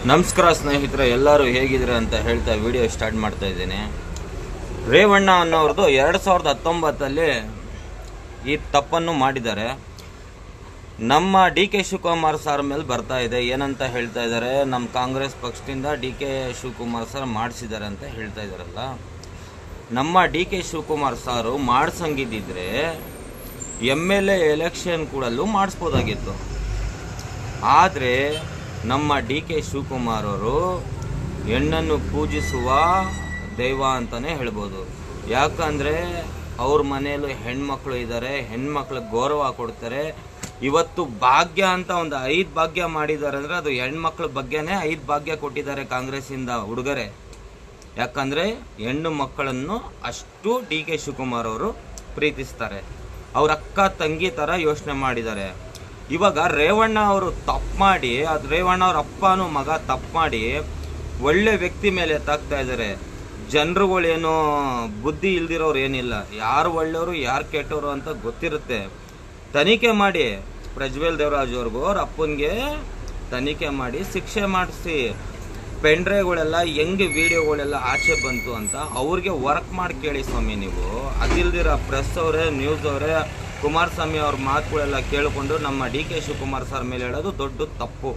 ನಮಸ್ಕಾರ ಸ್ನೇಹಿತರೆ, ಎಲ್ಲರೂ ಹೇಗಿದ್ರೆ ಅಂತ ಹೇಳ್ತಾ ವಿಡಿಯೋ ಸ್ಟಾರ್ಟ್ ಮಾಡ್ತಾ ಇದ್ದೀನಿ. ರೇವಣ್ಣ ಅನ್ನೋರ್ದು 2019 ಈ ತಪ್ಪನ್ನು ಮಾಡಿದ್ದಾರೆ. ನಮ್ಮ ಡಿ ಕೆ ಶಿವಕುಮಾರ್ ಸರ್ ಮೇಲೆ ಬರ್ತಾ ಇದೆ. ಏನಂತ ಹೇಳ್ತಾ ಇದ್ದಾರೆ, ನಮ್ಮ ಕಾಂಗ್ರೆಸ್ ಪಕ್ಷದಿಂದ ಡಿ ಕೆ ಶಿವಕುಮಾರ್ ಸರ್ ಮಾಡಿಸಿದ್ದಾರೆ ಅಂತ ಹೇಳ್ತಾ ಇದ್ದಾರಲ್ಲ. ನಮ್ಮ ಡಿ ಕೆ ಶಿವಕುಮಾರ್ ಸಾರು ಮಾಡಿಸಂಗಿದ್ದಿದ್ರೆ MLA ಎಲೆಕ್ಷನ್ ಕೂಡಲೂ ಮಾಡಿಸ್ಬೋದಾಗಿತ್ತು. ಆದರೆ ನಮ್ಮ ಡಿ ಕೆ ಶಿವಕುಮಾರ್ ಅವರು ಹೆಣ್ಣನ್ನು ಪೂಜಿಸುವ ದೈವ ಅಂತಲೇ ಹೇಳ್ಬೋದು. ಯಾಕಂದರೆ ಅವ್ರ ಮನೆಯಲ್ಲೂ ಹೆಣ್ಮಕ್ಳು ಇದ್ದಾರೆ, ಹೆಣ್ಮಕ್ಳಿಗೆ ಗೌರವ ಕೊಡ್ತಾರೆ. ಇವತ್ತು ಭಾಗ್ಯ ಅಂತ ಒಂದು 5 ಭಾಗ್ಯ ಮಾಡಿದ್ದಾರೆ ಅಂದರೆ ಅದು ಹೆಣ್ಮಕ್ಳ ಬಗ್ಗೆನೇ 5 ಭಾಗ್ಯ ಕೊಟ್ಟಿದ್ದಾರೆ ಕಾಂಗ್ರೆಸ್ಸಿಂದ ಉಡುಗೊರೆ. ಯಾಕಂದರೆ ಹೆಣ್ಣು ಮಕ್ಕಳನ್ನು ಅಷ್ಟು ಡಿ ಕೆ ಶಿವಕುಮಾರ್ ಅವರು ಪ್ರೀತಿಸ್ತಾರೆ. ಅವ್ರ ಅಕ್ಕ ತಂಗಿ ಥರ ಯೋಚನೆ ಮಾಡಿದ್ದಾರೆ. ಇವಾಗ ರೇವಣ್ಣ ಅವರು ತಪ್ಪು ಮಾಡಿ, ಅದು ರೇವಣ್ಣ ಅವ್ರ ಅಪ್ಪನೂ ಮಗ ತಪ್ಪು ಮಾಡಿ ಒಳ್ಳೆ ವ್ಯಕ್ತಿ ಮೇಲೆ ಎತ್ತಾಕ್ತಾ ಇದ್ದಾರೆ. ಜನರುಗಳೇನು ಬುದ್ಧಿ ಇಲ್ದಿರೋರು ಏನಿಲ್ಲ, ಯಾರು ಒಳ್ಳೆಯವರು ಯಾರು ಕೆಟ್ಟವರು ಅಂತ ಗೊತ್ತಿರುತ್ತೆ. ತನಿಖೆ ಮಾಡಿ, ಪ್ರಜ್ವಲ್ ದೇವರಾಜ್ ಅವ್ರಿಗೂ ಅವ್ರ ಅಪ್ಪನಿಗೆ ತನಿಖೆ ಮಾಡಿ ಶಿಕ್ಷೆ ಮಾಡಿಸಿ. ಪೆಂಡ್ರೈವ್ಗಳೆಲ್ಲ ಹೆಂಗೆ ವಿಡಿಯೋಗಳೆಲ್ಲ ಆಚೆ ಬಂತು ಅಂತ ಅವ್ರಿಗೆ ವರ್ಕ್ ಮಾಡಿ ಕೇಳಿ ಸ್ವಾಮಿ. ನೀವು ಅದಿಲ್ದಿರ ಪ್ರೆಸ್ ಅವರೇ, ನ್ಯೂಸ್ ಅವರೇ, ಕುಮಾರಸ್ವಾಮಿ ಅವ್ರ ಮಾತುಗಳೆಲ್ಲ ಕೇಳಿಕೊಂಡು ನಮ್ಮ ಡಿ ಕೆ ಶಿವಕುಮಾರ್ ಸರ್ ಮೇಲೆ ಹೇಳೋದು ದೊಡ್ಡ ತಪ್ಪು.